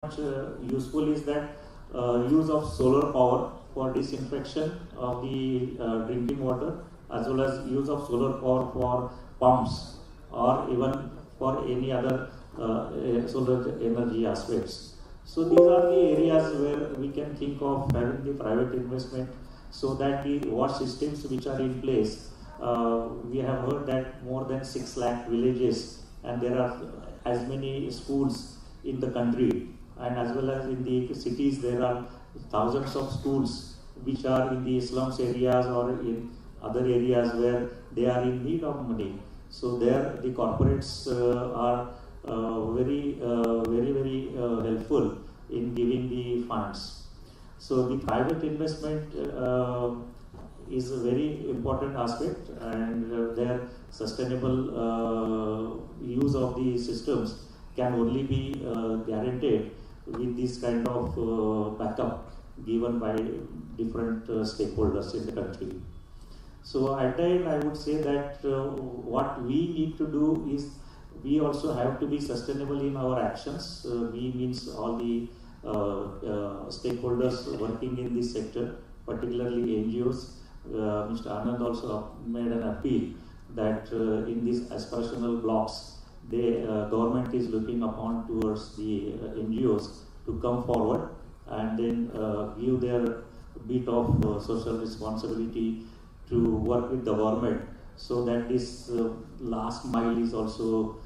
useful is that use of solar power for disinfection of the drinking water, as well as use of solar power for pumps or even for any other solar energy aspects. So these are the areas where we can think of having the private investment, so that the water systems which are in place, we have heard that more than 6 lakh villages, and there are as many schools in the country, and as well as in the cities there are thousands of schools which are in the slums areas or in other areas where they are in need of money. So there the corporates are very helpful in giving the funds. So the private investment is a very important aspect, and their sustainable use of the systems can only be guaranteed with this kind of backup given by different stakeholders in the country. So at the end, I would say that what we need to do is we also have to be sustainable in our actions. We means all the stakeholders working in this sector, particularly NGOs. Mr. Anand also made an appeal that in these aspirational blocks, the government is looking upon towards the NGOs to come forward and then give their bit of social responsibility to work with the government, so that this last mile is also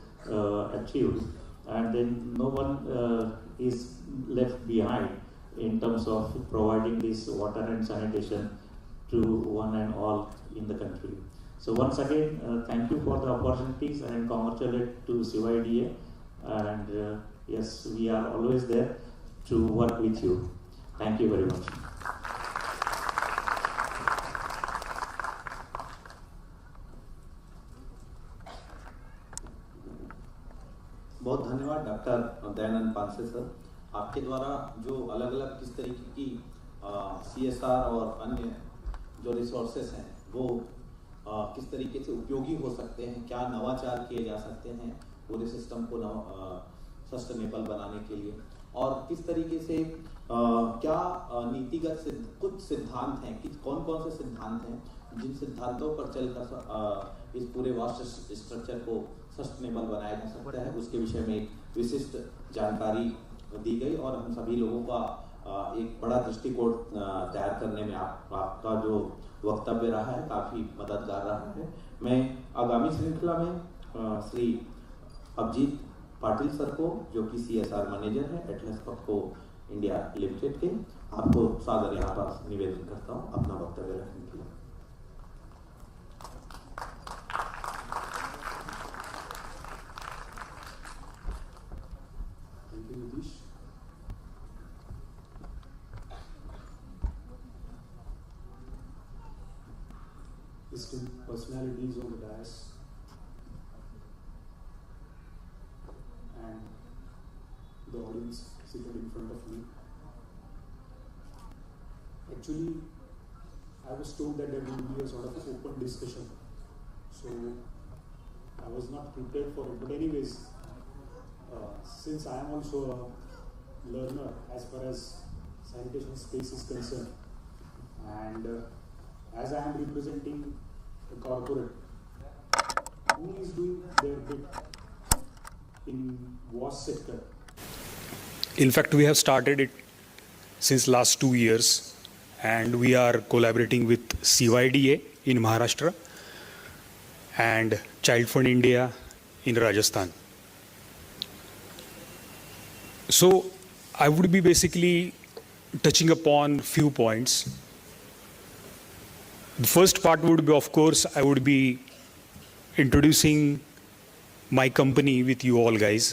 achieved, and then no one is left behind in terms of providing this water and sanitation to one and all in the country. So once again, thank you for the opportunities and congratulate to CYDA, and yes, we are always there to work with you. Thank you very much. बहुत धन्यवाद doctor Dayanand Panse sir. आपके द्वारा जो अलग अलग किस तरीके की CSR और अन्य जो रिसोर्सेस हैं वो किस तरीके से उपयोगी हो सकते हैं, क्या नवाचार किए जा सकते हैं पूरे सिस्टम को सस्टेनेबल बनाने के लिए, और किस तरीके से क्या नीतिगत कुछ सिद्धांत हैं कि कौन कौन से सिद्धांत हैं जिन सिद्धांतों पर चलकर इस पूरे वास्ट स्ट्रक्चर को सस्टेनेबल बनाया जा सकता है, उसके विषय में एक विशिष्ट जानकारी दी गई, और हम सभी लोगों का एक बड़ा दृष्टिकोण तैयार करने में आपका जो वक्तव्य रहा है काफ़ी मददगार रहा है। मैं आगामी श्रृंखला में श्री अभिजीत पाटिल सर को, जो कि CSR मैनेजर है एटलस पप्को इंडिया लिमिटेड के, आपको सादर यहाँ पर निवेदन करता हूँ अपना वक्तव्य रखने के लिए। Esteemed personalities on the dais and the audience seated in front of me. Actually, I was told that there would be a sort of open discussion, so I was not prepared for it. But anyways, since I am also a learner as far as sanitation space is concerned, and as I am representing a corporate who is doing their bit in wash sector. In fact, we have started it since last 2 years, and we are collaborating with CYDA in Maharashtra and Child Fund India in Rajasthan. So I would be basically touching upon few points. The first part would be, of course, I would be introducing my company with you all guys.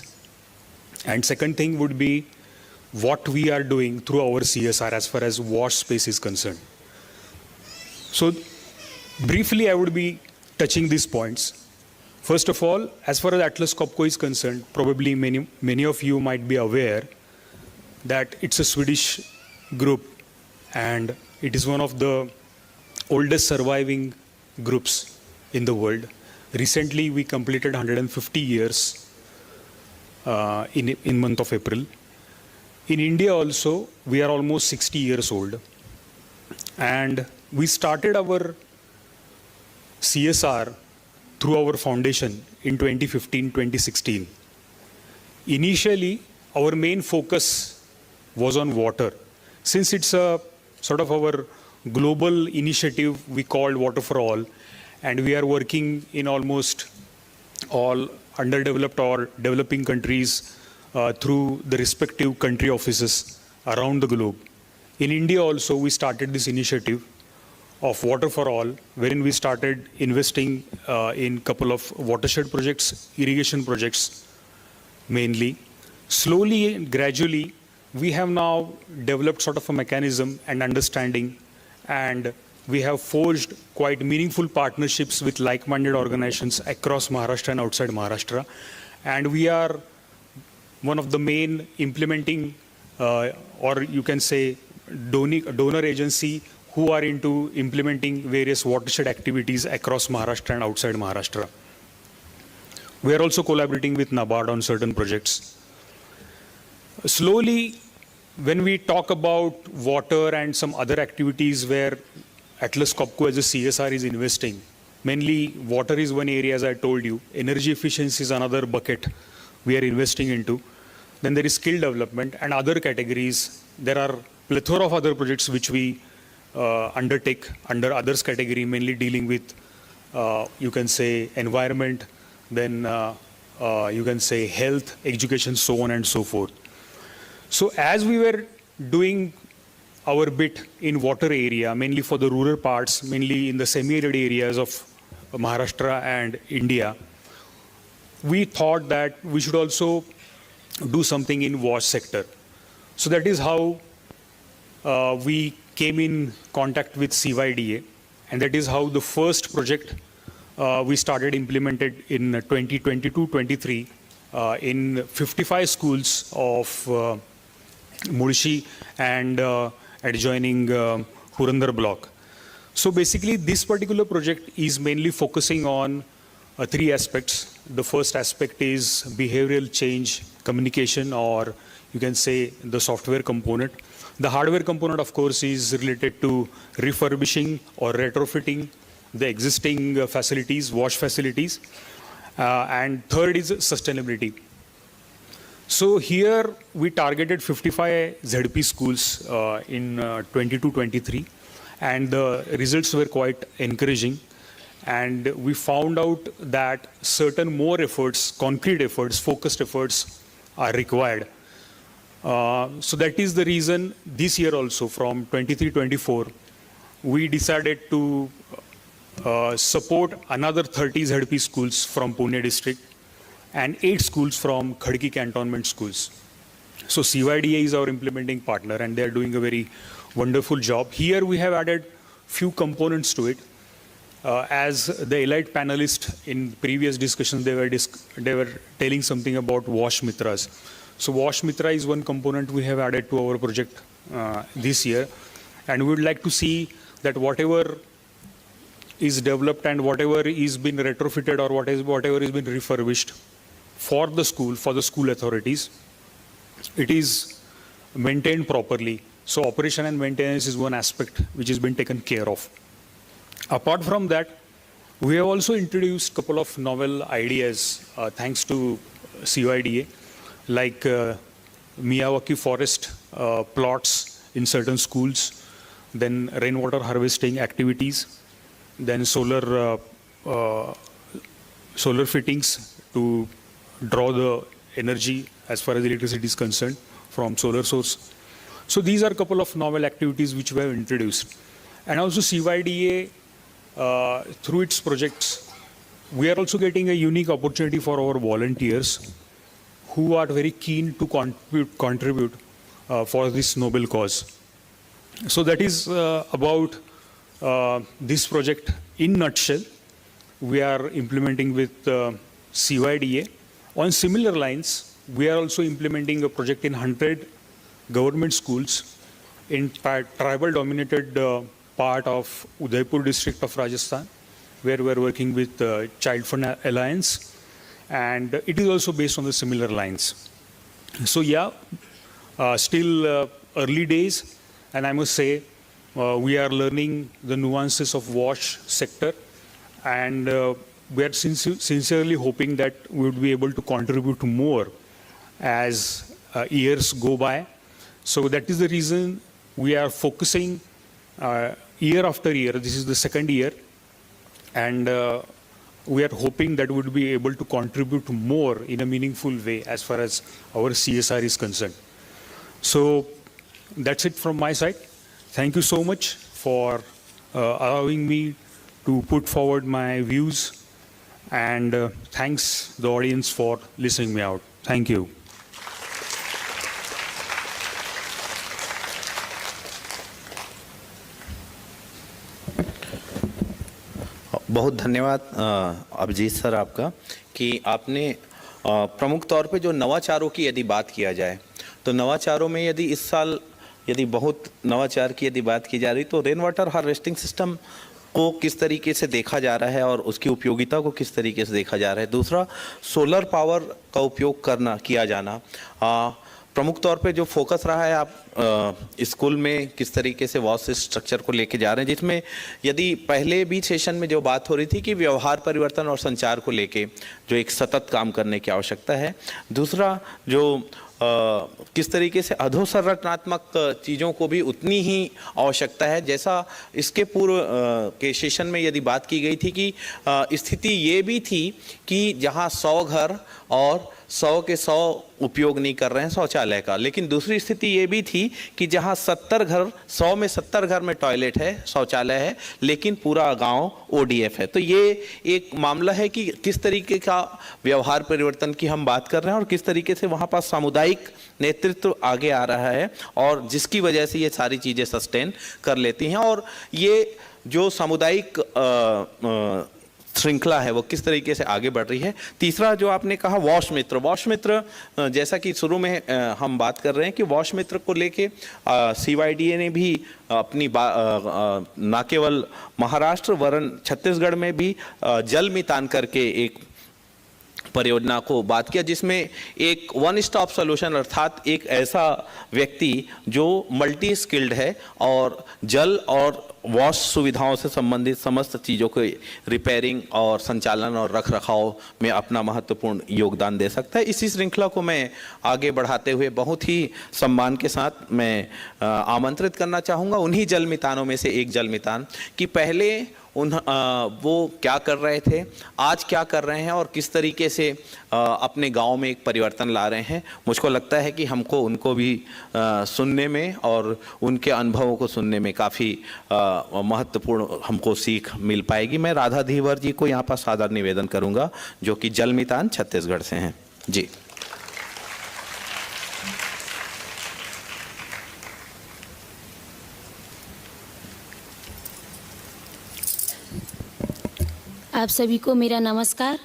And second thing would be what we are doing through our CSR as far as wash space is concerned. So briefly, I would be touching these points. First of all, as far as Atlas Copco is concerned, probably many of you might be aware that it's a Swedish group, and it is one of the oldest surviving groups in the world. Recently, we completed 150 years in month of April. In India also, we are almost 60 years old. And we started our CSR through our foundation in 2015-2016. Initially, our main focus was on water. Since it's a sort of our global initiative we called Water for All, and we are working in almost all underdeveloped or developing countries through the respective country offices around the globe. In India also, we started this initiative of Water for All, wherein we started investing in a couple of watershed projects, irrigation projects mainly. Slowly and gradually, we have now developed sort of a mechanism and understanding, and we have forged quite meaningful partnerships with like-minded organizations across Maharashtra and outside Maharashtra. And we are one of the main implementing, or you can say, donor agency who are into implementing various watershed activities across Maharashtra and outside Maharashtra. We are also collaborating with NABARD on certain projects. Slowly, when we talk about water and some other activities where Atlas Copco as a CSR is investing, mainly water is one area, as I told you. Energy efficiency is another bucket we are investing into. Then there is skill development and other categories. There are plethora of other projects which we undertake under others category, mainly dealing with, you can say, environment, then you can say health, education, so on and so forth. So as we were doing our bit in water area, mainly for the rural parts, mainly in the semi-arid areas of Maharashtra and India, we thought that we should also do something in wash sector. So that is how we came in contact with CYDA, and that is how the first project we started implemented in 2022-23 in 55 schools of Mulshi and adjoining Purandar block. So basically this particular project is mainly focusing on three aspects. The first aspect is behavioral change, communication, or you can say the software component. The hardware component, of course, is related to refurbishing or retrofitting the existing facilities, wash facilities. And third is sustainability. So here we targeted 55 ZP schools in 22-23, and the results were quite encouraging. And we found out that certain more efforts, concrete efforts, focused efforts are required. So that is the reason this year also, from 23-24, we decided to support another 30 ZP schools from Pune district and 8 schools from Khadki cantonment schools. So CYDA is our implementing partner, and they are doing a very wonderful job. Here we have added few components to it. As the elite panelist in previous discussions, they were telling something about Wash Mitras. So Wash Mitra is one component we have added to our project this year, and we would like to see that whatever is developed and whatever is been retrofitted or whatever is been refurbished for the school authorities, it is maintained properly. So operation and maintenance is one aspect which has been taken care of. Apart from that, we have also introduced a couple of novel ideas thanks to CYDA, like Miyawaki forest plots in certain schools, then rainwater harvesting activities, then solar fittings to draw the energy as far as electricity is concerned from solar source. So these are a couple of novel activities which we have introduced. And also CYDA, through its projects, we are also getting a unique opportunity for our volunteers who are very keen to contribute for this noble cause. So that is about this project in nutshell. We are implementing with CYDA. On similar lines, we are also implementing a project in 100 government schools in tribal dominated part of Udaipur district of Rajasthan, where we are working with Child Fund Alliance, and it is also based on the similar lines. So yeah, Still early days, and I must say we are learning the nuances of wash sector, and we are sincerely hoping that we would be able to contribute more as years go by. So that is the reason we are focusing year after year. This is the second year, and we are hoping that we would be able to contribute more in a meaningful way as far as our CSR is concerned. So that's it from my side. Thank you so much for allowing me to put forward my views, and thanks the audience for listening me out. Thank you. बहुत धन्यवाद Abhijit sir आपका कि आपने प्रमुख तौर पे जो नवाचारों की यदि बात किया जाए तो नवाचारों में यदि इस साल यदि बहुत नवाचार की यदि बात की जा रही तो रेन वाटर हार्वेस्टिंग सिस्टम को किस तरीके से देखा जा रहा है और उसकी उपयोगिता को किस तरीके से देखा जा रहा है। दूसरा, सोलर पावर का उपयोग किया जाना प्रमुख तौर पे जो फोकस रहा है आप स्कूल में किस तरीके से वॉश स्ट्रक्चर को लेके जा रहे हैं, जिसमें यदि पहले भी सेशन में जो बात हो रही थी कि व्यवहार परिवर्तन और संचार को लेके जो एक सतत काम करने की आवश्यकता है। दूसरा, जो किस तरीके से अधोसंरचनात्मक चीज़ों को भी उतनी ही आवश्यकता है जैसा इसके पूर्व के सेशन में यदि बात की गई थी कि स्थिति ये भी थी कि जहाँ 100 घर और 100 के 100 उपयोग नहीं कर रहे हैं शौचालय का, लेकिन दूसरी स्थिति ये भी थी कि जहाँ 70 घर 100 में 70 घर में टॉयलेट है, शौचालय है, लेकिन पूरा गांव ODF है। तो ये एक मामला है कि किस तरीके का व्यवहार परिवर्तन की हम बात कर रहे हैं और किस तरीके से वहाँ पर सामुदायिक नेतृत्व आगे आ रहा है और जिसकी वजह से ये सारी चीज़ें सस्टेन कर लेती हैं और ये जो सामुदायिक श्रृंखला है वो किस तरीके से आगे बढ़ रही है। तीसरा, जो आपने कहा वॉश मित्र, जैसा कि शुरू में हम बात कर रहे हैं कि वॉश मित्र को लेके CYDA ने भी अपनी ना केवल महाराष्ट्र वरन छत्तीसगढ़ में भी जल मितान करके एक परियोजना को बात किया, जिसमें एक वन स्टॉप सॉल्यूशन अर्थात एक ऐसा व्यक्ति जो मल्टी स्किल्ड है और जल और वॉश सुविधाओं से संबंधित समस्त चीज़ों के रिपेयरिंग और संचालन और रख रखाव में अपना महत्वपूर्ण योगदान दे सकता है। इसी श्रृंखला को मैं आगे बढ़ाते हुए बहुत ही सम्मान के साथ मैं आमंत्रित करना चाहूँगा उन्हीं जल मितानों में से एक जल मितान कि पहले वो क्या कर रहे थे, आज क्या कर रहे हैं और किस तरीके से अपने गांव में एक परिवर्तन ला रहे हैं। मुझको लगता है कि हमको उनको भी सुनने में और उनके अनुभवों को सुनने में काफ़ी महत्वपूर्ण हमको सीख मिल पाएगी। मैं राधा धीवर जी को यहाँ पर सादर निवेदन करूँगा जो कि जल मितान छत्तीसगढ़ से हैं। जी आप सभी को मेरा नमस्कार।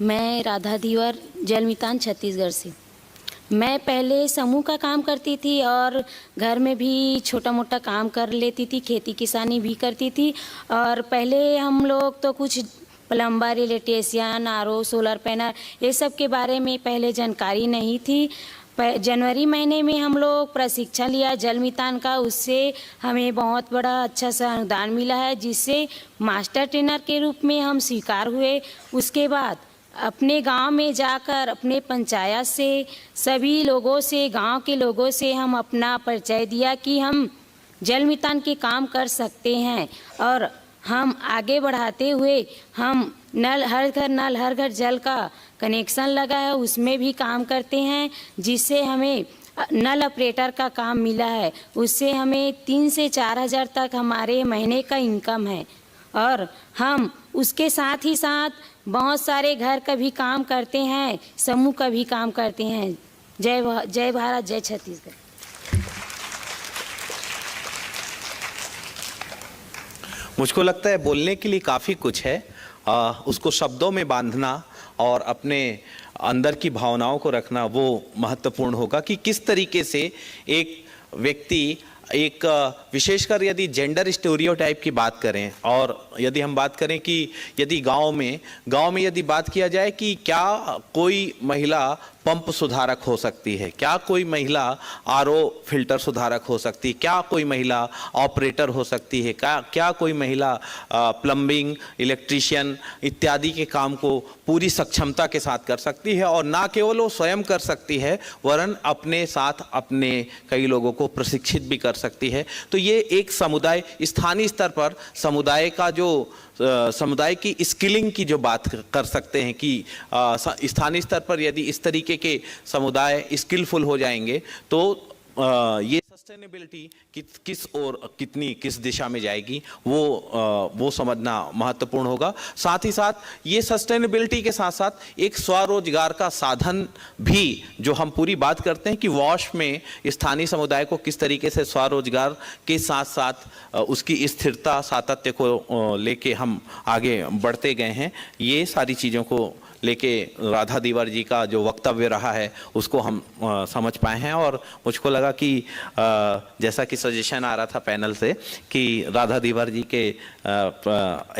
मैं राधा धीवर जल मितान छत्तीसगढ़ से। मैं पहले समूह का काम करती थी और घर में भी छोटा मोटा काम कर लेती थी, खेती किसानी भी करती थी। और पहले हम लोग तो कुछ plumber, electrician, RO, solar panel ये सब के बारे में पहले जानकारी नहीं थी। जनवरी महीने में हम लोग प्रशिक्षण लिया जल मितान का, उससे हमें बहुत बड़ा अच्छा सा अनुदान मिला है, जिससे मास्टर ट्रेनर के रूप में हम स्वीकार हुए। उसके बाद अपने गांव में जाकर अपने पंचायत से सभी लोगों से, गांव के लोगों से हम अपना परिचय दिया कि हम जल मितान के काम कर सकते हैं और हम आगे बढ़ाते हुए हम नल हर घर जल का कनेक्शन लगा है, उसमें भी काम करते हैं, जिससे हमें नल ऑपरेटर का काम मिला है। उससे हमें 3 से 4 हज़ार तक हमारे महीने का इनकम है। और हम उसके साथ ही साथ बहुत सारे घर का भी काम करते हैं, समूह का भी काम करते हैं। जय भारत, जय छत्तीसगढ़। मुझको लगता है बोलने के लिए काफ़ी कुछ है, उसको शब्दों में बांधना और अपने अंदर की भावनाओं को रखना वो महत्वपूर्ण होगा कि किस तरीके से एक व्यक्ति एक विशेषकर यदि जेंडर स्टीरियोटाइप की बात करें, और यदि हम बात करें कि यदि गांव में यदि बात किया जाए कि क्या कोई महिला पंप सुधारक हो सकती है, क्या कोई महिला आरओ फिल्टर सुधारक हो सकती है, क्या कोई महिला ऑपरेटर हो सकती है, क्या कोई महिला प्लम्बिंग, इलेक्ट्रीशियन इत्यादि के काम को पूरी सक्षमता के साथ कर सकती है, और ना केवल वो स्वयं कर सकती है वरन अपने साथ अपने कई लोगों को प्रशिक्षित भी कर सकती है। तो ये एक समुदाय, स्थानीय स्तर पर समुदाय का जो समुदाय की स्किलिंग की जो बात कर सकते हैं कि स्थानीय स्तर पर यदि इस तरीके के समुदाय स्किलफुल हो जाएंगे तो ये सस्टेनेबिलिटी किस दिशा में जाएगी वो समझना महत्वपूर्ण होगा। साथ ही साथ ये सस्टेनेबिलिटी के साथ साथ एक स्वरोजगार का साधन भी, जो हम पूरी बात करते हैं कि वॉश में स्थानीय समुदाय को किस तरीके से स्वरोजगार के साथ साथ उसकी स्थिरता, सातत्य को लेके हम आगे बढ़ते गए हैं। ये सारी चीज़ों को लेके राधा दीवार जी का जो वक्तव्य रहा है उसको हम समझ पाए हैं, और मुझको लगा कि जैसा कि सजेशन आ रहा था पैनल से कि राधा दीवार जी के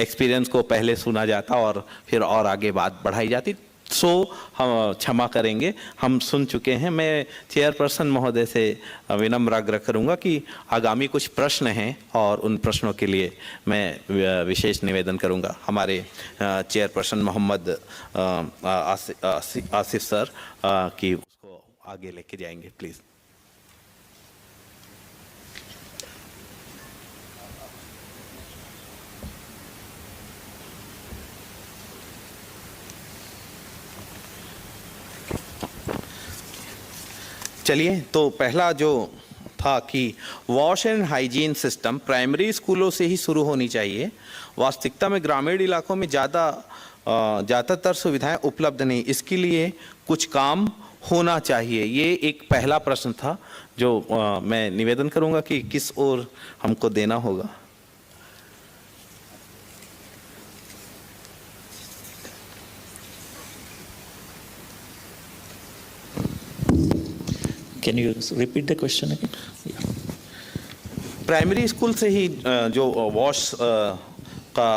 एक्सपीरियंस को पहले सुना जाता और फिर और आगे बात बढ़ाई जाती, सो हम क्षमा करेंगे, हम सुन चुके हैं। मैं चेयरपर्सन महोदय से विनम्र आग्रह करूंगा कि आगामी कुछ प्रश्न हैं और उन प्रश्नों के लिए मैं विशेष निवेदन करूंगा। हमारे चेयरपर्सन मोहम्मद आसिफ सर कि उसको आगे लेके जाएंगे, प्लीज़। चलिए, तो पहला जो था कि wash and hygiene system primary स्कूलों से ही शुरू होनी चाहिए। वास्तविकता में ग्रामीण इलाकों में ज़्यादातर सुविधाएं उपलब्ध नहीं, इसके लिए कुछ काम होना चाहिए। ये एक पहला प्रश्न था जो मैं निवेदन करूंगा कि किस ओर हमको देना होगा। Can you repeat the question again? Primary school से ही जो वॉश का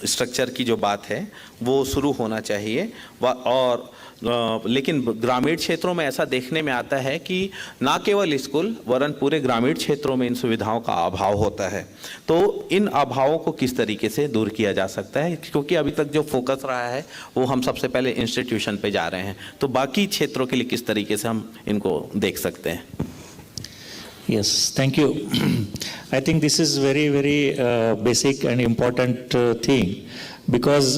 स्ट्रक्चर की जो बात है वो शुरू होना चाहिए, और लेकिन ग्रामीण क्षेत्रों में ऐसा देखने में आता है कि ना केवल स्कूल वरन पूरे ग्रामीण क्षेत्रों में इन सुविधाओं का अभाव होता है। तो इन अभावों को किस तरीके से दूर किया जा सकता है, क्योंकि अभी तक जो फोकस रहा है वो हम सबसे पहले इंस्टीट्यूशन पे जा रहे हैं, तो बाकी क्षेत्रों के लिए किस तरीके से हम इनको देख सकते हैं? Yes, thank you. I think this is very basic and important thing, because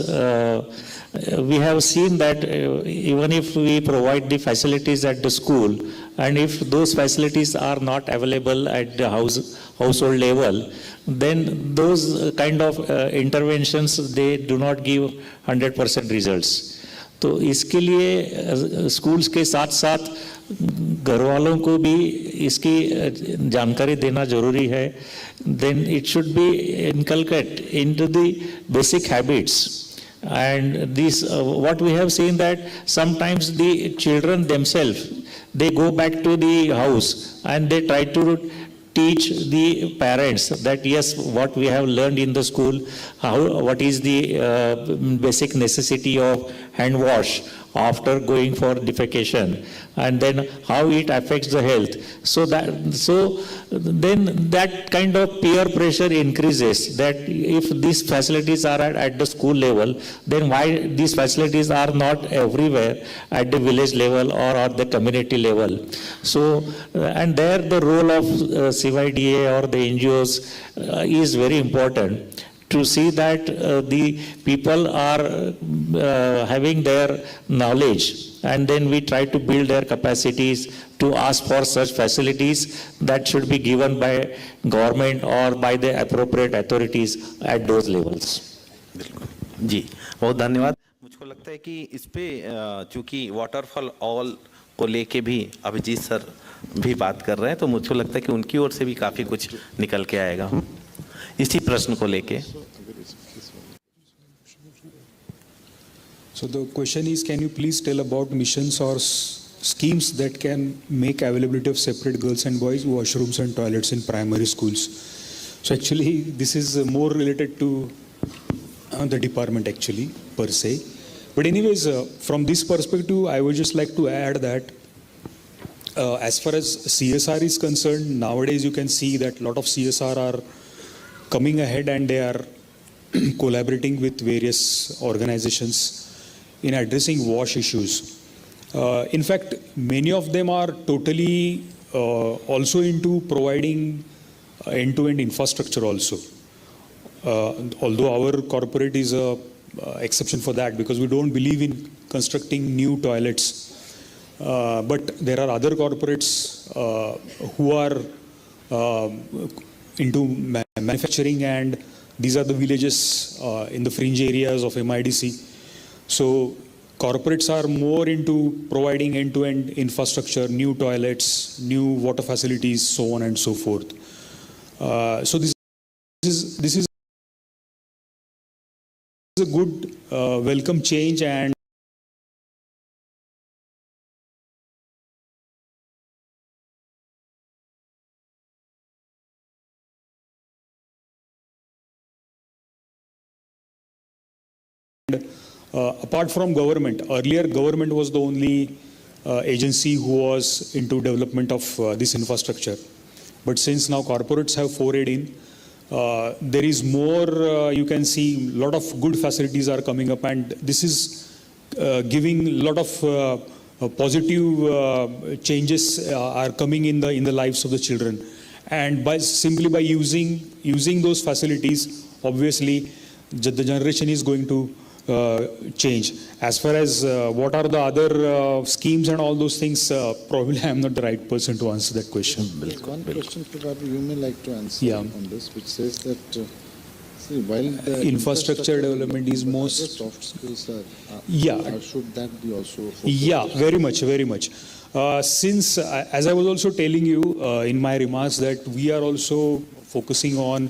we have seen that even if we provide the facilities at the school, and if those facilities are not available at the household level, then those kind of interventions, they do not give 100% results. तो इसके लिए schools के साथ साथ घर वालों को भी इसकी जानकारी देना जरूरी है. Then it should be inculcated into the basic habits. And this, what we have seen that sometimes the children themselves, they go back to the house and they try to teach the parents that yes, what we have learned in the school, what is the basic necessity of hand wash after going for defecation, and then how it affects the health. So then that kind of peer pressure increases, that if these facilities are at the school level, then why these facilities are not everywhere at the village level or at the community level. So and there the role of CYDA or the NGOs is very important, to see that the people are having their knowledge, and then we try to build their capacities to ask for such facilities that should be given by government or by the appropriate authorities at those levels. जी, बहुत धन्यवाद. मुझको लगता है कि इस पे चूंकि water for all को लेके भी अभिजीत सर भी बात कर रहे हैं, तो मुझको लगता है कि उनकी ओर से भी काफ़ी कुछ निकल के आएगा इसी प्रश्न को लेके. So the question is, can you please tell about missions or schemes that can make availability of separate girls and boys washrooms and toilets in primary schools. So actually, this is more related to the department actually per se. But anyways, from this perspective, I would just like to add that as far as CSR is concerned, nowadays you can see that a lot of CSR are coming ahead and they are collaborating with various organizations in addressing wash issues. In fact, many of them are totally also into providing end-to-end infrastructure also. Although our corporate is a exception for that because we don't believe in constructing new toilets. But there are other corporates who are into manufacturing, and these are the villages in the fringe areas of MIDC. So corporates are more into providing end-to-end infrastructure, new toilets, new water facilities, so on and so forth. So this is a good welcome change, and apart from government, earlier government was the only agency who was into development of this infrastructure. But since now corporates have forayed in, there is more, you can see a lot of good facilities are coming up, and this is giving a lot of positive changes are coming in the lives of the children. And simply by using those facilities, obviously the generation is going to change. As far as what are the other schemes and all those things, probably I am not the right person to answer that question. One question probably you may like to answer on this, which says that see, while the infrastructure development is most soft skills are, should that be also focused? Yeah, very much. Since as I was also telling you in my remarks that we are also focusing on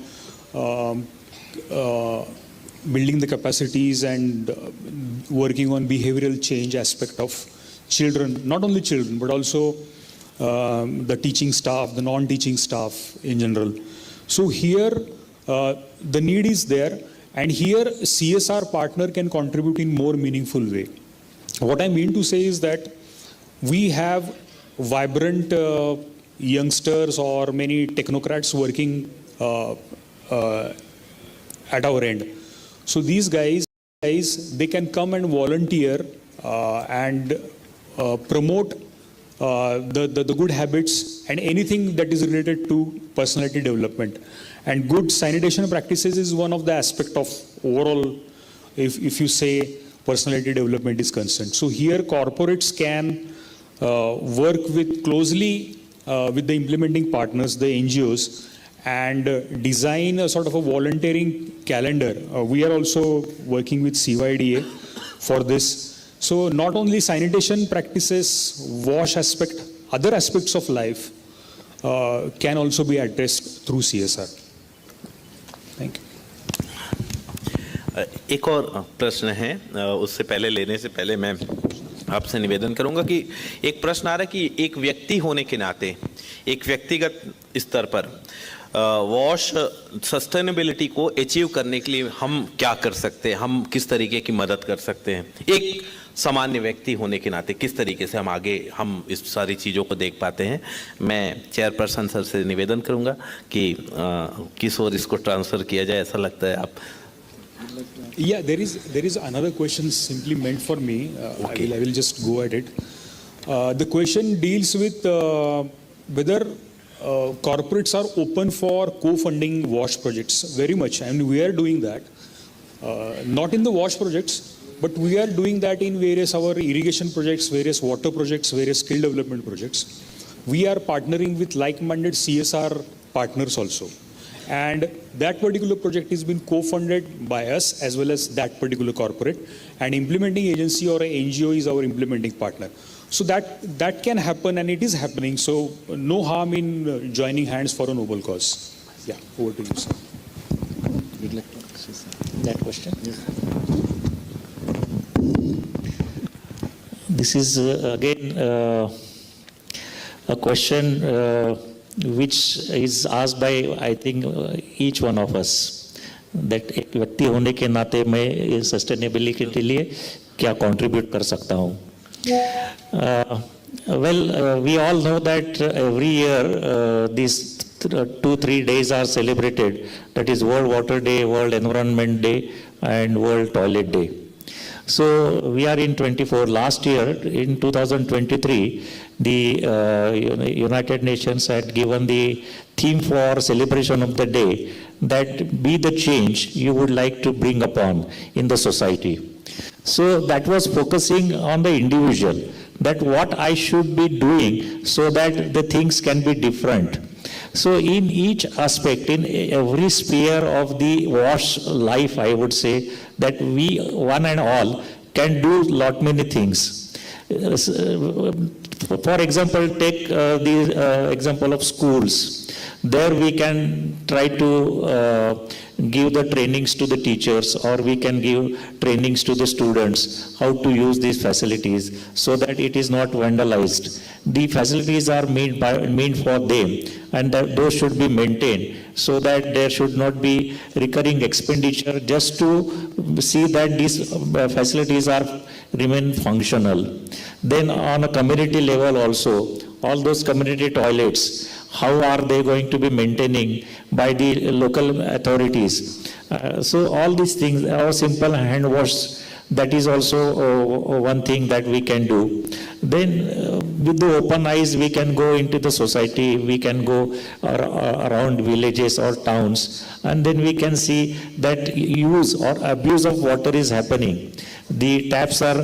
building the capacities and working on behavioral change aspect of children, not only children, but also the teaching staff, the non-teaching staff in general. So here, the need is there, and here CSR partner can contribute in more meaningful way. What I mean to say is that we have vibrant youngsters or many technocrats working at our end. So these guys, they can come and volunteer and promote the good habits and anything that is related to personality development. And good sanitation practices is one of the aspects of overall, if you say personality development is concerned. So here corporates can work with closely with the implementing partners, the NGOs, and design a sort of a volunteering calendar. We are also working with CYDA for this. So not only sanitation practices, wash aspect, other aspects of life can also be addressed through CSR. Thank you. एक और प्रश्न है, उससे पहले लेने से पहले मैं आपसे निवेदन करूंगा कि एक प्रश्न आ रहा है कि एक व्यक्ति होने के नाते, एक व्यक्तिगत स्तर पर वॉश सस्टेनेबिलिटी को अचीव करने के लिए हम क्या कर सकते हैं, हम किस तरीके की मदद कर सकते हैं, एक सामान्य व्यक्ति होने के नाते किस तरीके से हम आगे हम इस सारी चीज़ों को देख पाते हैं. मैं चेयरपर्सन सर से निवेदन करूंगा कि किस ओर इसको ट्रांसफ़र किया जाए. ऐसा लगता है आप. Yeah, there is another question simply meant for me. Okay. I will just go at it. The question deals with whether corporates are open for co-funding wash projects. Very much, and we are doing that. Not in the wash projects, but we are doing that in various our irrigation projects, various water projects, various skill development projects. We are partnering with like-minded CSR partners also. And that particular project has been co-funded by us as well as that particular corporate, and implementing agency or a NGO is our implementing partner. So that can happen, and it is happening. So no harm in joining hands for a noble cause. Yeah, over to you, sir. Would like to answer that question? Yes. this is again a question which is asked by, I think, each one of us. That एक व्यक्ति होने के नाते मैं sustainability के लिए क्या contribute कर सकता हूँ? We all know that every year these 2-3 days are celebrated. That is World Water Day, World Environment Day, and World Toilet Day. So we are in 24. Last year, in 2023, the United Nations had given the theme for celebration of the day, that be the change you would like to bring upon in the society. So that was focusing on the individual, that what I should be doing so that the things can be different. So in each aspect, in every sphere of the WASH life, I would say that we, one and all, can do lot many things. For example, take the example of schools. There we can try to give the trainings to the teachers, or we can give trainings to the students how to use these facilities so that it is not vandalized. The facilities are made for them, and those should be maintained so that there should not be recurring expenditure just to see that these facilities remain functional. Then on a community level also, all those community toilets, how are they going to be maintaining by the local authorities? So all these things, our simple hand wash, that is also one thing that we can do. Then with the open eyes, we can go into the society, we can go around villages or towns, and then we can see that use or abuse of water is happening. The taps are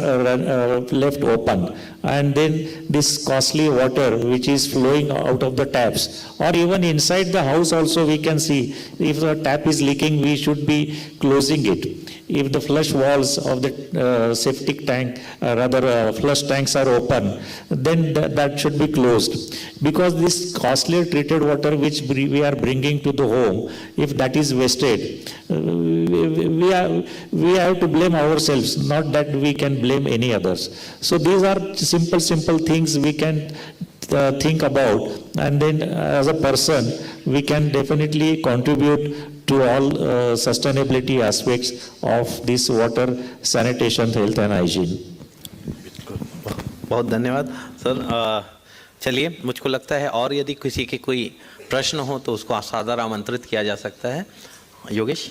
left open, and then this costly water which is flowing out of the taps, or even inside the house also we can see if the tap is leaking, we should be closing it. If the flush walls of the septic tank, flush tanks are open, then that should be closed. Because this costly treated water which we are bringing to the home, if that is wasted, we have to blame ourselves, not that we can blame any others. So these are simple things we can think about, and then as a person, we can definitely contribute to all sustainability aspects of this water, sanitation, health and hygiene. बहुत धन्यवाद sir. चलिए, मुझको लगता है और यदि किसी के कोई प्रश्न हो तो उसको सादर आमंत्रित किया जा सकता है। योगेश।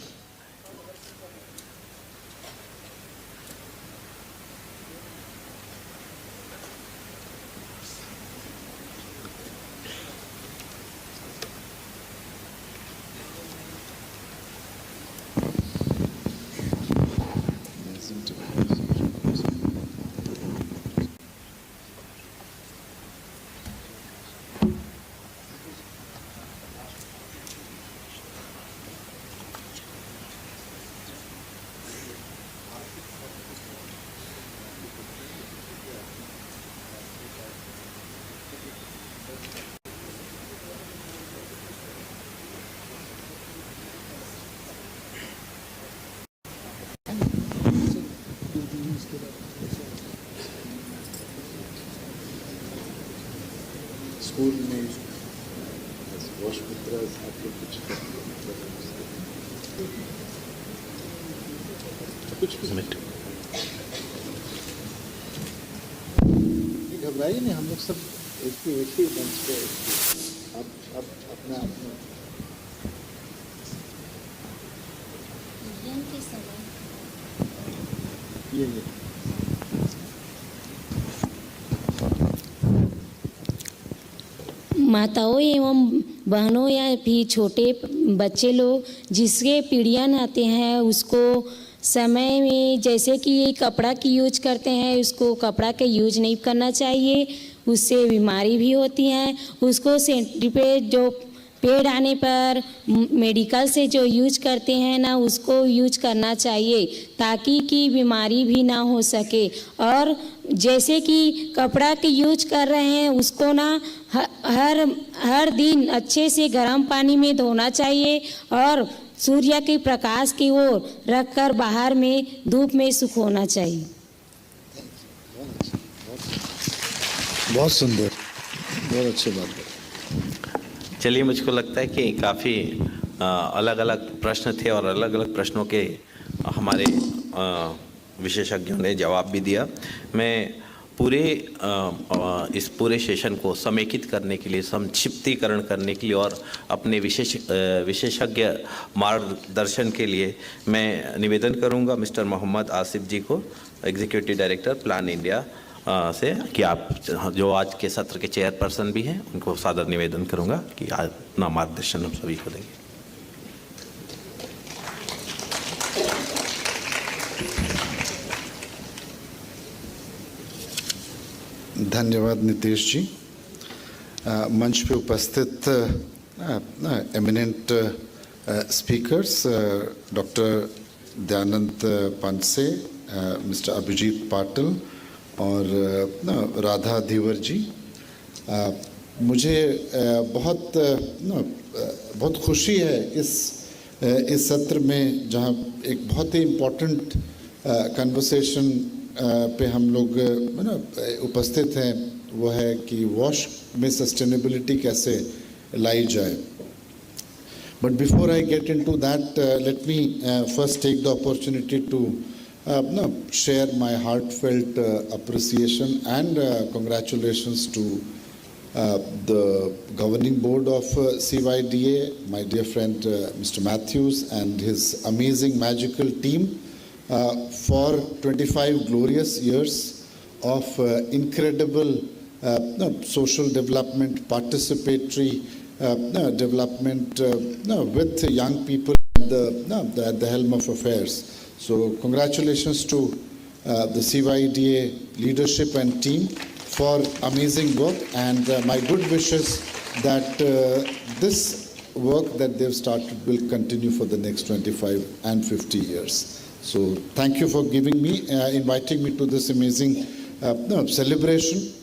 स्कूल में वॉश मित्र आपको कुछ घबराइए नहीं, हम लोग सब एक ही मंच पे अब अपना ये माताओं एवं बहनों या भी छोटे बच्चे लोग जिसके पीढ़ियाँ आते हैं, उसको समय में जैसे कि ये कपड़ा की यूज करते हैं, उसको कपड़ा के यूज नहीं करना चाहिए, उससे बीमारी भी होती हैं। उसको सेंट्रीपेज जो पेड़ आने पर मेडिकल से जो यूज करते हैं ना, उसको यूज करना चाहिए ताकि की बीमारी भी ना हो सके। और जैसे कि कपड़ा के यूज कर रहे हैं, उसको ना हर दिन अच्छे से गर्म पानी में धोना चाहिए और सूर्य के प्रकाश की ओर रखकर बाहर में धूप में सुखाना चाहिए। बहुत सुंदर, बहुत अच्छी बात है। चलिए, मुझको लगता है कि काफ़ी अलग अलग प्रश्न थे और अलग अलग प्रश्नों के हमारे विशेषज्ञों ने जवाब भी दिया। मैं पूरे इस पूरे सेशन को समेकित करने के लिए, संक्षिप्तीकरण करने के लिए और अपने विशेषज्ञ मार्गदर्शन के लिए मैं निवेदन करूंगा मिस्टर मोहम्मद आसिफ जी को, एग्जीक्यूटिव डायरेक्टर प्लान इंडिया से, कि आप जो आज के सत्र के चेयरपर्सन भी हैं उनको सादर निवेदन करूंगा कि आज अपना मार्गदर्शन हम सभी को देंगे। धन्यवाद नीतीश जी। मंच पे उपस्थित eminent speakers doctor Dayanand Panse, mister Abhijit Patil और राधा धीवर जी, मुझे बहुत खुशी है इस सत्र में जहां एक बहुत ही इम्पोर्टेंट कन्वर्सेशन पे हम लोग उपस्थित हैं, वो है कि वॉश में सस्टेनेबिलिटी कैसे लाई जाए। But before I get into that, let me first take the opportunity to share my heartfelt appreciation and congratulations to the governing board of CYDA, my dear friend Mr. Matthews and his amazing magical team for 25 glorious years of incredible social development, participatory development with young people at the helm of affairs. So congratulations to the CYDA leadership and team for amazing work, and my good wishes that this work that they've started will continue for the next 25 and 50 years. So thank you for inviting me to this amazing celebration.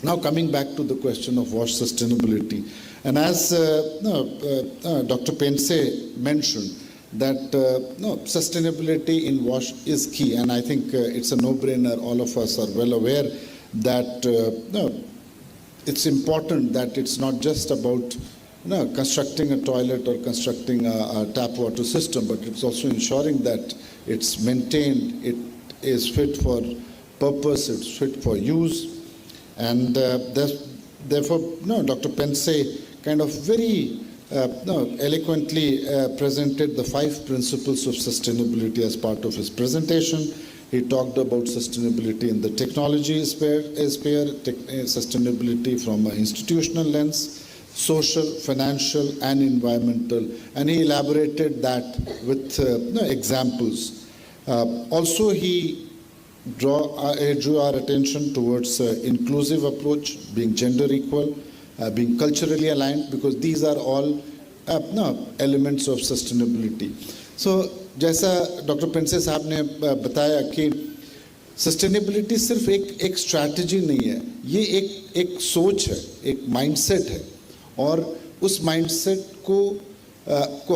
Now coming back to the question of wash sustainability, and as Dr. Pense mentioned, that sustainability in wash is key, and I think it's a no-brainer. All of us are well aware that it's important that it's not just about constructing a toilet or constructing a tap water system, but it's also ensuring that it's maintained, it is fit for purpose, it's fit for use, and therefore Dr. Pense kind of very eloquently presented the 5 principles of sustainability as part of his presentation. He talked about sustainability in the technology sphere, sustainability from an institutional lens, social, financial and environmental, and he elaborated that with examples. Also he drew our attention towards inclusive approach, being gender equal, being culturally aligned, because these are all elements of sustainability. So जैसा doctor Pendse साहब ने बताया कि sustainability सिर्फ एक strategy नहीं है, ये एक सोच है, एक माइंडसेट है, और उस माइंडसेट को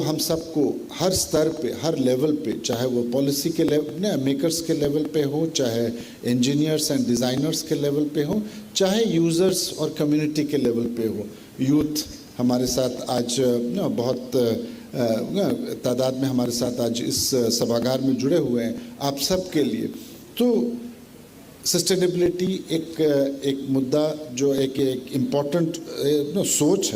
हम सबको हर स्तर पे, हर लेवल पे, चाहे वो पॉलिसी के लेवल मेकर्स के लेवल पे हो, चाहे इंजीनियर्स एंड डिज़ाइनर्स के लेवल पे हो, चाहे यूज़र्स और कम्युनिटी के लेवल पे हो। यूथ हमारे साथ आज बहुत तादाद में हमारे साथ आज इस सभागार में जुड़े हुए हैं, आप सब के लिए तो सस्टेनेबिलिटी एक मुद्दा जो एक इम्पॉर्टेंट सोच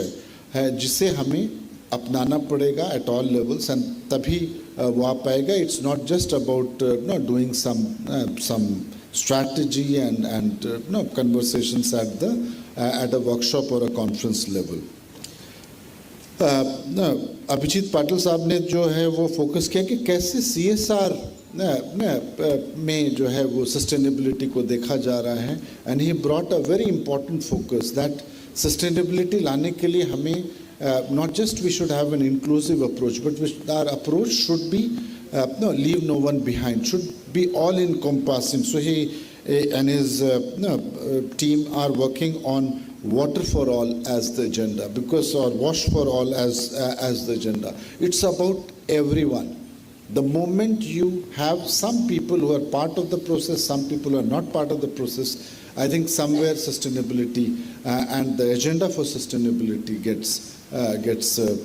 है जिसे हमें अपनाना पड़ेगा एट ऑल लेवल्स, एंड तभी वो आ पाएगा. It's not just about doing some strategy and conversations at a workshop or a conference level. Abhijeet Patil साहब ने जो है वो फोकस किया कि कैसे CSR में जो है वो सस्टेनेबिलिटी को देखा जा रहा है, and he brought a very important focus that sustainability लाने के लिए हमें not just we should have an inclusive approach, but our approach should be leave no one behind, should be all encompassing. So he and his team are working on water for all as the agenda, because or wash for all as the agenda. It's about everyone. The moment you have some people who are part of the process, some people who are not part of the process, I think somewhere sustainability and the agenda for sustainability gets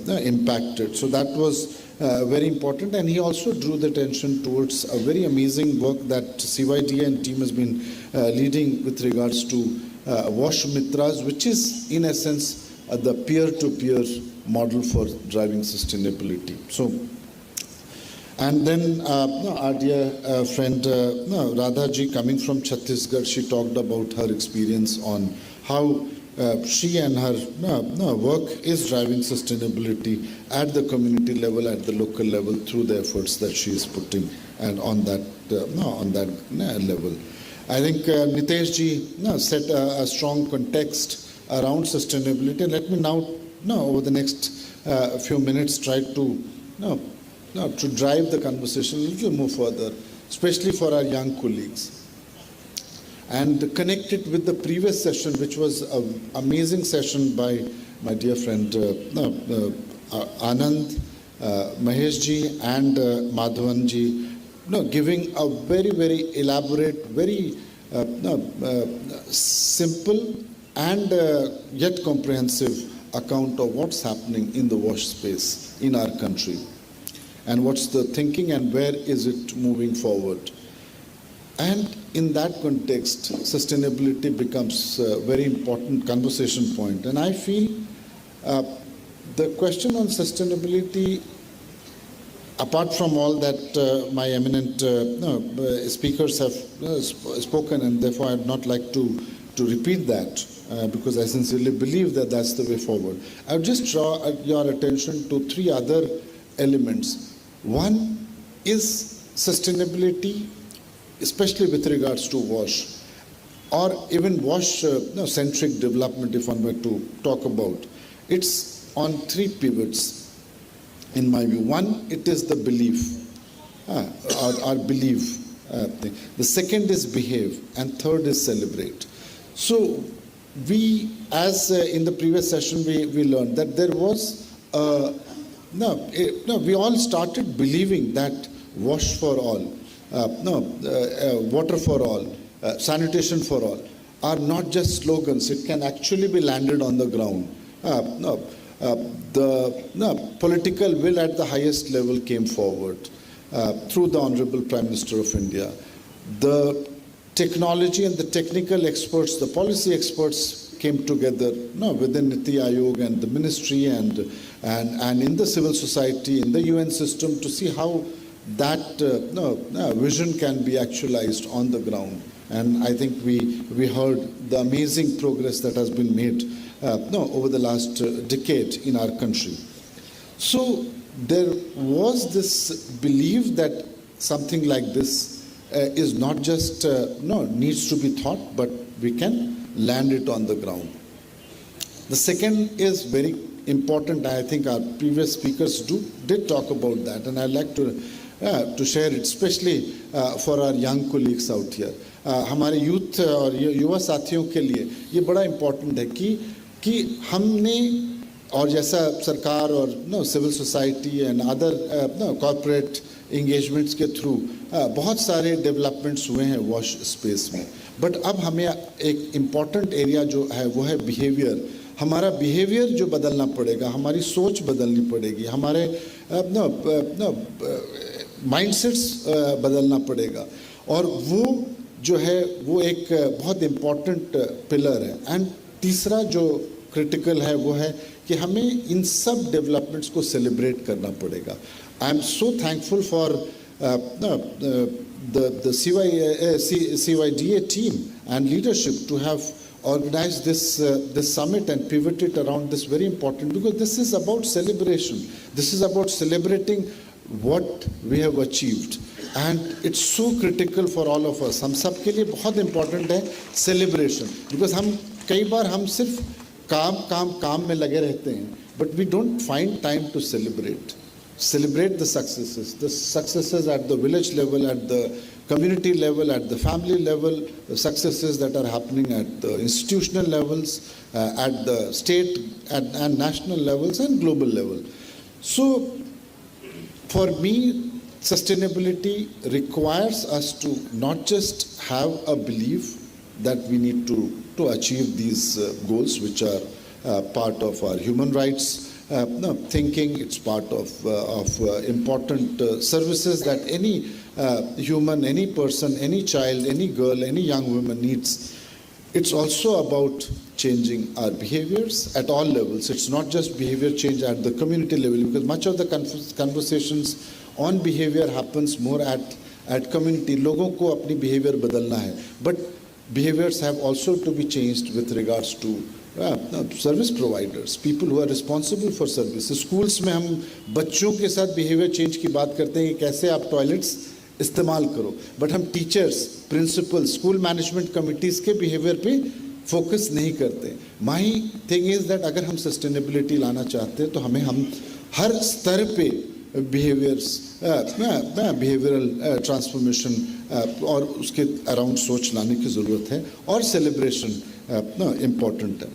impacted. So that was very important, and he also drew the attention towards a very amazing work that CYDA and team has been leading with regards to Wash Mitras, which is in essence the peer-to-peer model for driving sustainability. So, and then our dear friend Radha ji, coming from Chhattisgarh, she talked about her experience on how she and her work is driving sustainability at the community level, at the local level, through the efforts that she is putting and on that level. I think Nitesh ji set a strong context around sustainability. Let me now over the next few minutes try to drive the conversation a little more further, especially for our young colleagues, and connect it with the previous session, which was an amazing session by my dear friend Anand, Mahesh ji and Madhavan ji, giving a very, very elaborate, very simple and yet comprehensive account of what's happening in the wash space in our country, and what's the thinking and where is it moving forward. And in that context, sustainability becomes a very important conversation point. And I feel the question on sustainability, apart from all that my eminent speakers have spoken, and therefore I'd not like to repeat that because I sincerely believe that that's the way forward. I would just draw your attention to three other elements. One is sustainability, especially with regards to wash, or even wash-centric development, if one were to talk about. It's on three pivots, in my view. One, it is the belief, our belief. The second is behave, and third is celebrate. So we, as in the previous session, we learned that there was, we all started believing that wash for all, water for all, sanitation for all are not just slogans. It can actually be landed on the ground. The political will at the highest level came forward through the Honorable Prime Minister of India. The technology and the technical experts, the policy experts came together within Niti Aayog and the ministry and in the civil society, in the UN system, to see how that vision can be actualized on the ground. And I think we heard the amazing progress that has been made over the last decade in our country. So there was this belief that something like this is not just needs to be thought, but we can land it on the ground. The second is very important. I think our previous speakers did talk about that, and I'd like to share it, especially for our young colleagues out here. हमारे youth और युवा साथियों के लिए ये बड़ा important है कि हमने, और जैसा सरकार और civil society and other corporate engagements के थ्रू बहुत सारे डेवलपमेंट्स हुए हैं वॉश स्पेस में, बट अब हमें एक इम्पॉर्टेंट एरिया जो है वो है बिहेवियर. हमारा बिहेवियर जो बदलना पड़ेगा, हमारी सोच बदलनी पड़ेगी, हमारे माइंडसेट्स बदलना पड़ेगा, और वो जो है वो एक बहुत इम्पॉर्टेंट पिलर है. एंड तीसरा जो क्रिटिकल है वो है कि हमें इन सब डेवलपमेंट्स को सेलिब्रेट करना पड़ेगा. I am so thankful for the CYDA team and leadership to have organized this summit and pivoted around this very important, because this is about celebration. This is about celebrating what we have achieved, and it's so critical for all of us. हम सब के लिए बहुत important है celebration, because हम कई बार हम सिर्फ काम में लगे रहते हैं, but we don't find time to celebrate the successes at the village level, at the community level, at the family level, the successes that are happening at the institutional levels, at the state and national levels and global level. So for me, sustainability requires us to not just have a belief, that we need to achieve these goals, which are part of our human rights thinking. It's part of important services that any human, any person, any child, any girl, any young woman needs. It's also about changing our behaviors at all levels. It's not just behavior change at the community level, because much of the conversations on behavior happens more at community. लोगों को अपनी behavior बदलना है, but behaviors have also to be changed with regards to service providers, people who are responsible for services. Schools में हम बच्चों के साथ behavior change की बात करते हैं कि कैसे आप toilets इस्तेमाल करो, but हम teachers, principals, school management committees के behavior पे focus नहीं करते. My thing is that अगर हम sustainability लाना चाहते हैं तो हम हर स्तर पे behavioral transformation और उसके अराउंड सोच लाने की ज़रूरत है, और सेलिब्रेशन इम्पोर्टेंट है.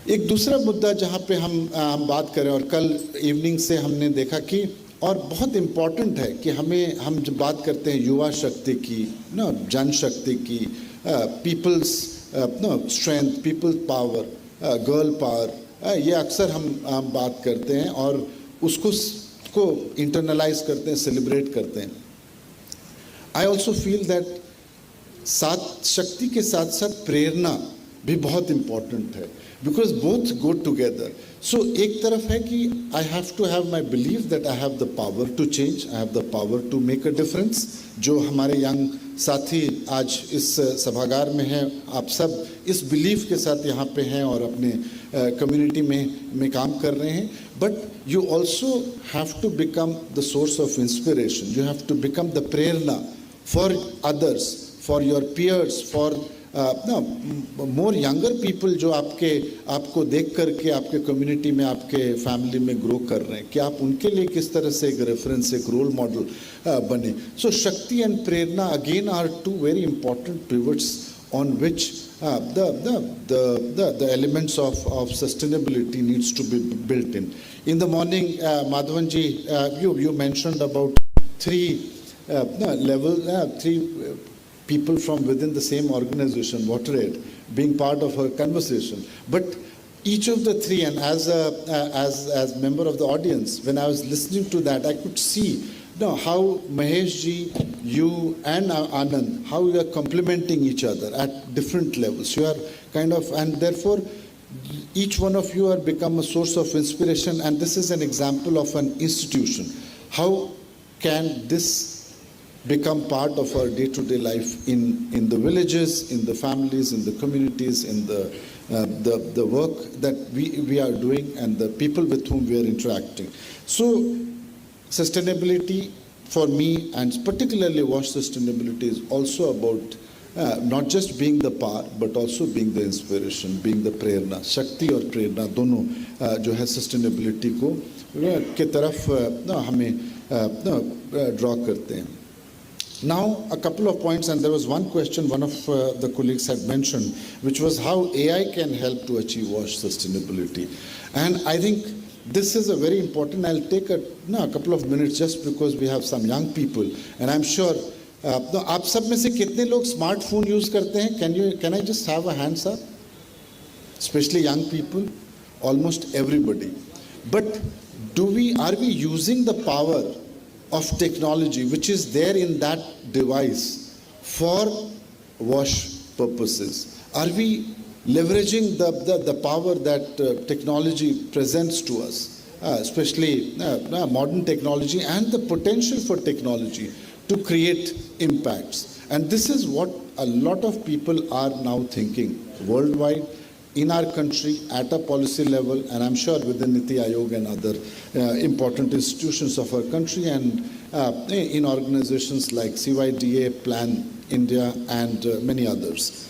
एक दूसरा मुद्दा जहाँ पे हम बात करें, और कल इवनिंग से हमने देखा कि और बहुत इम्पोर्टेंट है कि हम जब बात करते हैं युवा शक्ति की, जन शक्ति की, people's strength, people power, girl power, ये अक्सर हम बात करते हैं और उसको इंटरनलाइज करते हैं, सेलिब्रेट करते हैं. आई ऑल्सो फील दैट साथ शक्ति के साथ साथ प्रेरणा भी बहुत इम्पॉर्टेंट है, because both go together. So एक तरफ है कि I have to have my believe that I have the power to change, I have the power to make a difference. जो हमारे यंग साथी आज इस सभागार में हैं, आप सब इस बिलीफ के साथ यहाँ पे हैं और अपने कम्युनिटी में काम कर रहे हैं. But you also have to become the source of inspiration. You have to become the prerna for others, for your peers, for more younger people जो आपको देख करके आपके कम्युनिटी में, आपके फैमिली में ग्रो कर रहे हैं, कि आप उनके लिए किस तरह से एक रेफरेंस, एक रोल मॉडल बने. So shakti and prerna again are two very important pivots on which the elements of sustainability needs to be built in. In the morning, Madhavanji, you mentioned about three people from within the same organization, WaterAid, being part of our conversation. But each of the three, and as member of the audience, when I was listening to that, I could see how Mahesh ji, you and Anand, how you are complementing each other at different levels. You are kind of, and therefore each one of you are become a source of inspiration, and this is an example of an institution. How can this become part of our day-to-day life in the villages, in the families, in the communities, in the work that we are doing and the people with whom we are interacting. So sustainability for me, and particularly WASH sustainability, is also about not just being the power but also being the inspiration, being the prerna. शक्ति और प्रेरणा दोनों जो है sustainability को के तरफ हमें draw करते हैं. Now a couple of points, and there was one question one of the colleagues had mentioned, which was how AI can help to achieve WASH sustainability. And I think this is a very important. I'll take a couple of minutes just because we have some young people, and I'm sure आप सब में से कितने लोग smartphone use करते हैं? Can I just have a hands up? Especially young people, almost everybody. But are we using the power of technology which is there in that device for WASH purposes? Are we leveraging the power that technology presents to us, especially modern technology and the potential for technology to create impacts? And this is what a lot of people are now thinking worldwide, in our country, at a policy level, and I'm sure within Niti Aayog and other important institutions of our country, and in organizations like CYDA, Plan India, and many others.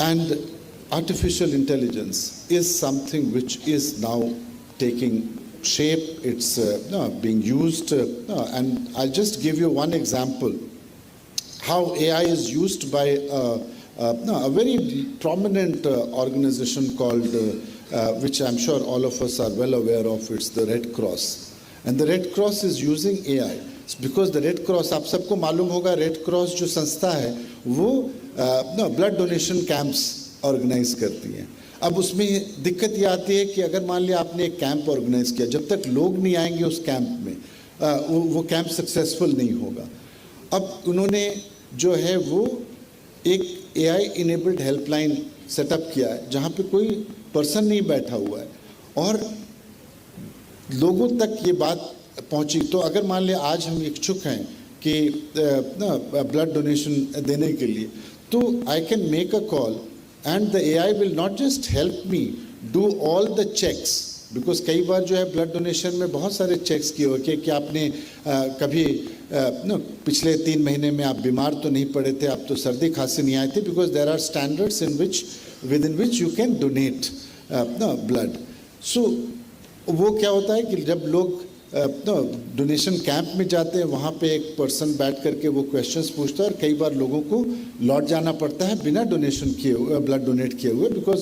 And artificial intelligence is something which is now taking shape. It's being used, and I'll just give you one example how AI is used by a very prominent organization called, which I'm sure all of us are well aware of. It's the Red Cross. And the Red Cross is using AI because the red cross, आप सबको मालूम होगा, red cross जो संस्था है वो blood donation camps organise करती है। अब उसमें दिक्कत ये आती है कि अगर मान लिया आपने एक कैंप ऑर्गेनाइज किया, जब तक लोग नहीं आएंगे उस कैंप में वो कैंप सक्सेसफुल नहीं होगा। अब उन्होंने जो है वो एक AI इनेबल्ड हेल्पलाइन सेटअप किया है जहाँ पे कोई पर्सन नहीं बैठा हुआ है और लोगों तक ये बात पहुँची। तो अगर मान लिया आज हम इच्छुक हैं कि ब्लड डोनेशन देने के लिए, तो I can make a call and the AI will not just help me do all the checks, because कई बार जो है ब्लड डोनेशन में बहुत सारे चेक्स किए हुए कि आपने कभी पिछले 3 महीने में आप बीमार तो नहीं पड़े थे, आप तो सर्दी खांसी नहीं आए थे, because there are standards within which you can donate blood. So वो क्या होता है कि जब लोग डोनेशन कैंप में जाते हैं, वहाँ पे एक पर्सन बैठ करके वो क्वेश्चंस पूछता है और कई बार लोगों को लौट जाना पड़ता है बिना डोनेशन किए हुए, ब्लड डोनेट किए हुए, बिकॉज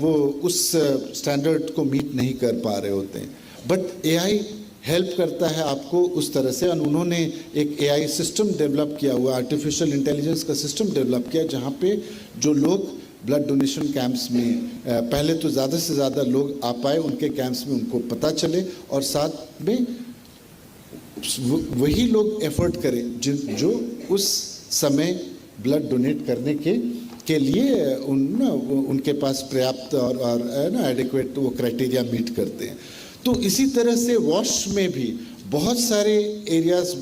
वो उस स्टैंडर्ड को मीट नहीं कर पा रहे होते हैं। बट AI हेल्प करता है आपको उस तरह से, और उन्होंने एक AI सिस्टम डेवलप किया हुआ, आर्टिफिशियल इंटेलिजेंस का सिस्टम डेवलप किया, जहाँ पे जो लोग ब्लड डोनेशन कैंप्स में पहले तो ज़्यादा से ज़्यादा लोग आ पाए उनके कैंप्स में, उनको पता चले, और साथ में वही लोग एफर्ट करें जो उस समय ब्लड डोनेट करने के लिए उनके पास पर्याप्त और एडिक्वेट वो क्राइटेरिया मीट करते हैं। तो इसी तरह से वॉश में भी बहुत सारे एरियाज़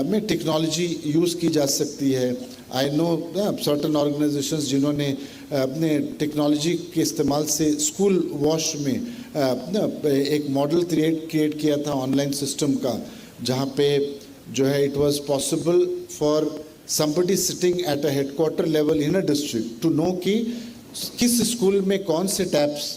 में टेक्नोलॉजी यूज़ की जा सकती है। आई नो सर्टन ऑर्गेनाइजेशंस जिन्होंने अपने टेक्नोलॉजी के इस्तेमाल से स्कूल वॉश में एक मॉडल क्रिएट किया था ऑनलाइन सिस्टम का, जहाँ पे जो है it was possible for somebody sitting at a headquarter level in a district to know कि किस स्कूल में कौन से टैप्स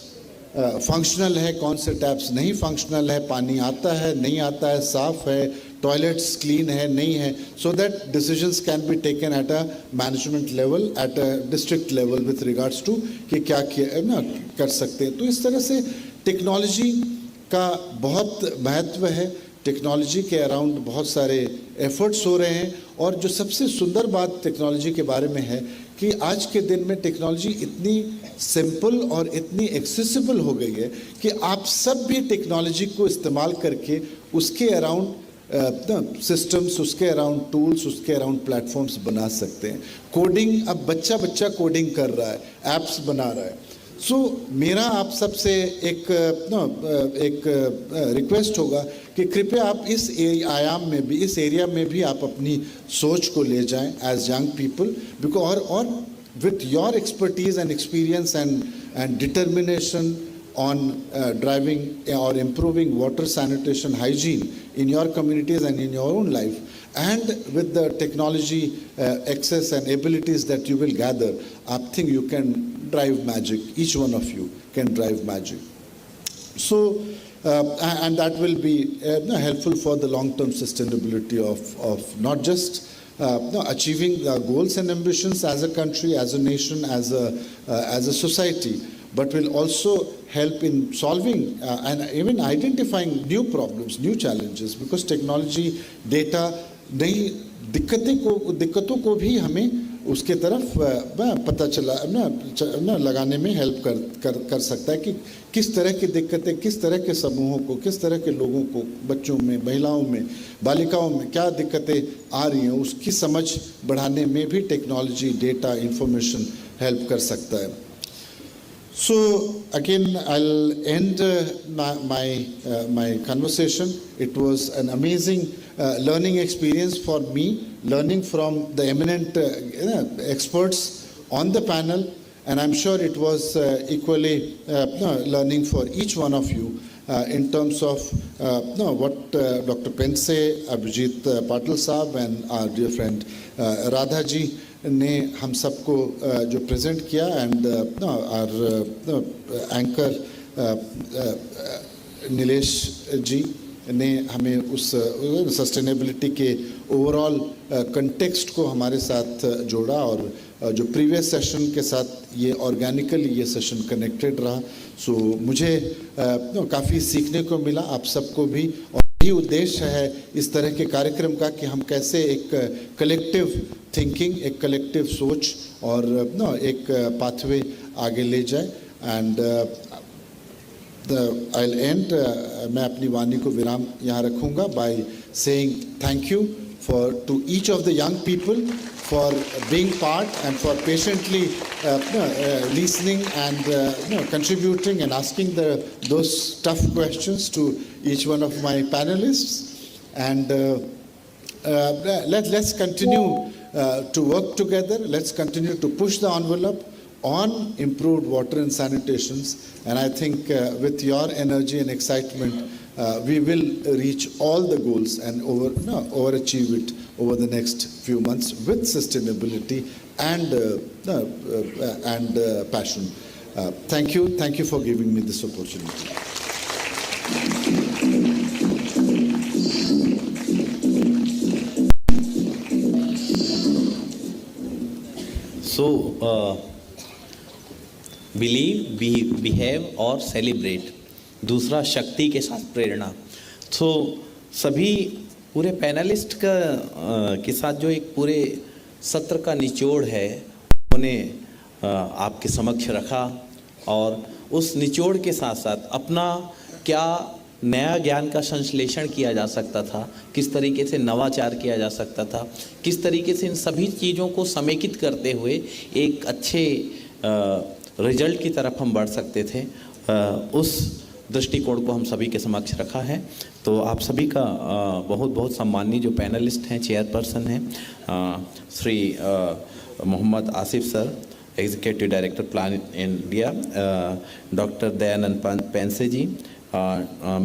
फंक्शनल है, कौन से टैप्स नहीं फंक्शनल है, पानी आता है नहीं आता है, साफ़ है, टॉयलेट्स क्लीन है नहीं है, so that decisions can be taken at a management level, at a district level with regards to कि क्या कर सकते हैं। तो इस तरह से टेक्नोलॉजी का बहुत महत्व है, टेक्नोलॉजी के अराउंड बहुत सारे एफर्ट्स हो रहे हैं, और जो सबसे सुंदर बात टेक्नोलॉजी के बारे में है कि आज के दिन में टेक्नोलॉजी इतनी सिंपल और इतनी एक्सेसिबल हो गई है कि आप सब भी टेक्नोलॉजी को इस्तेमाल करके उसके अराउंड सिस्टम्स, उसके अराउंड टूल्स, उसके अराउंड प्लेटफॉर्म्स बना सकते हैं। कोडिंग, अब बच्चा कोडिंग कर रहा है, एप्स बना रहा है। सो मेरा आप सबसे एक रिक्वेस्ट होगा कि कृपया आप इस आयाम में भी, इस एरिया में भी आप अपनी सोच को ले जाएं एज यंग पीपल, बिकॉज और with your expertise and experience and determination on driving or improving water sanitation hygiene in your communities and in your own life, and with the technology access and abilities that you will gather, I think you can drive magic. Each one of you can drive magic. So and that will be helpful for the long-term sustainability of not just achieving the goals and ambitions as a country, as a nation, as a society, but will also help in solving and even identifying new problems, new challenges, because technology, data, नई दिक्कतों को भी हमें उसके तरफ पता चला लगाने में हेल्प कर सकता है कि किस तरह की दिक्कतें, किस तरह के समूहों को, किस तरह के लोगों को, बच्चों में, महिलाओं में, बालिकाओं में क्या दिक्कतें आ रही हैं, उसकी समझ बढ़ाने में भी टेक्नोलॉजी, डेटा, इंफॉर्मेशन हेल्प कर सकता है। So again, I'll end my conversation. It was an amazing learning experience for me, learning from the eminent experts on the panel, and I'm sure it was equally learning for each one of you in terms of what Dr. Pense, Abhijit Patil Saab, and our dear friend Radha ji ने हम सबको जो present किया, and are anchor Nilesh जी ने हमें उस sustainability के overall context को हमारे साथ जोड़ा, और जो प्रीवियस सेशन के साथ ये ऑर्गेनिकली ये सेशन कनेक्टेड रहा। सो मुझे काफ़ी सीखने को मिला, आप सबको भी, और यही उद्देश्य है इस तरह के कार्यक्रम का कि हम कैसे एक कलेक्टिव थिंकिंग, एक कलेक्टिव सोच और एक पाथवे आगे ले जाए. एंड I'll end, मैं अपनी वाणी को विराम यहाँ रखूँगा by saying thank you to each of the young people for being part and for patiently listening and contributing and asking those tough questions to each one of my panelists. And let's continue to work together. Let's continue to push the envelope on improved water and sanitations, and I think with your energy and excitement, we will reach all the goals and overachieve it over the next few months with sustainability and passion. Thank you for giving me this opportunity. So, believe, behave और celebrate. दूसरा, शक्ति के साथ प्रेरणा. तो सभी पूरे panelist के साथ जो एक पूरे सत्र का निचोड़ है उन्हें आपके समक्ष रखा, और उस निचोड़ के साथ साथ अपना क्या नया ज्ञान का संश्लेषण किया जा सकता था, किस तरीके से नवाचार किया जा सकता था, किस तरीके से इन सभी चीज़ों को समेकित करते हुए एक अच्छे रिजल्ट की तरफ हम बढ़ सकते थे, उस दृष्टिकोण को हम सभी के समक्ष रखा है. तो आप सभी का बहुत बहुत सम्माननीय जो पैनलिस्ट हैं, चेयरपर्सन हैं Shri Mohammad Asif sir, executive director plan India, doctor Dayanand Pense ji,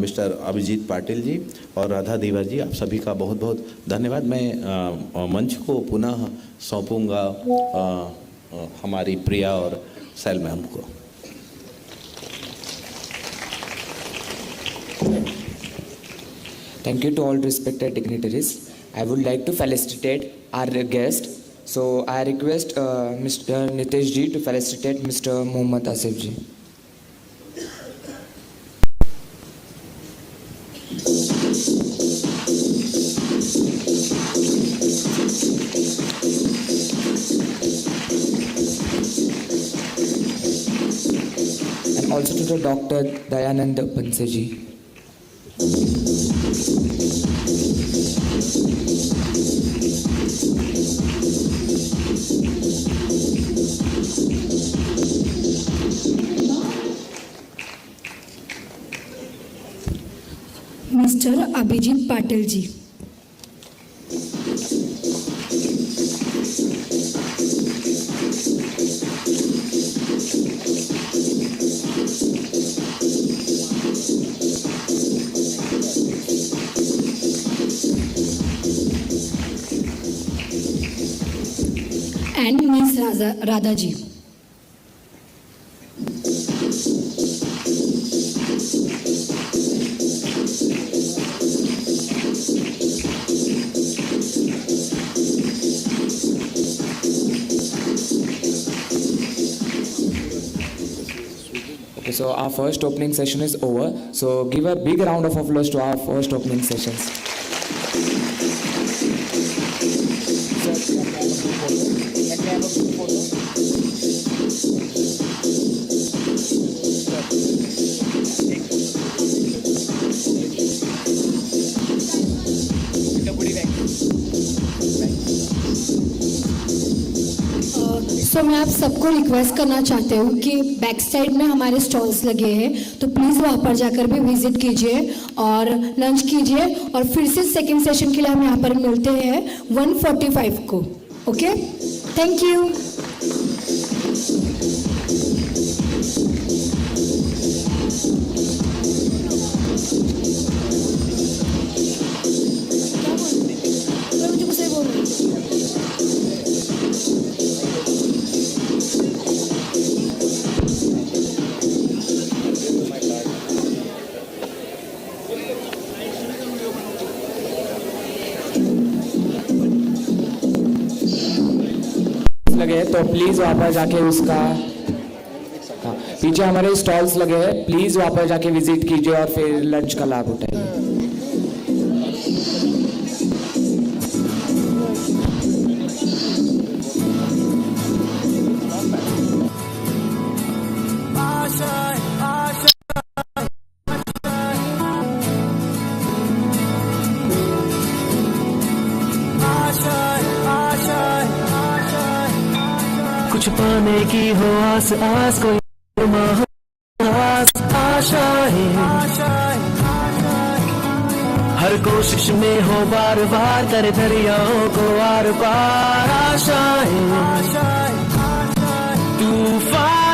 mister Abhijit Patil ji और राधा दीवर जी, आप सभी का बहुत बहुत धन्यवाद. मैं मंच को पुनः सौंपूंगा हमारी प्रिया और सैल मैम को. Thank you to all respected dignitaries. I would like to felicitate our guest. So I request Mr. Nitesh ji to felicitate Mr. Mohammad Asif ji. And also to the Dr. Dayanand Panse ji. Mister Abhijit Patil ji. And miss Radha ji. Okay, so our first opening session is over. So give a big round of applause to our first opening sessions. सो मैं आप सबको request करना चाहती हूँ कि back side में हमारे stalls लगे हैं, तो प्लीज़ वहाँ पर जाकर भी विजिट कीजिए और लंच कीजिए, और फिर से सेकंड सेशन के लिए हम यहाँ पर मिलते हैं 1:45 को. Okay, thank you. लगे हैं तो प्लीज वहाँ पर जाके उसका, हाँ, पीछे हमारे स्टॉल्स लगे हैं, प्लीज वहाँ पर जाके विजिट कीजिए और फिर लंच का लाभ उठाइए. कुछ पाने की हो आस आस, कोई आशाएं हर कोशिश में हो बार बार, करे दरियाओं को आर पार। आशाएं तूफान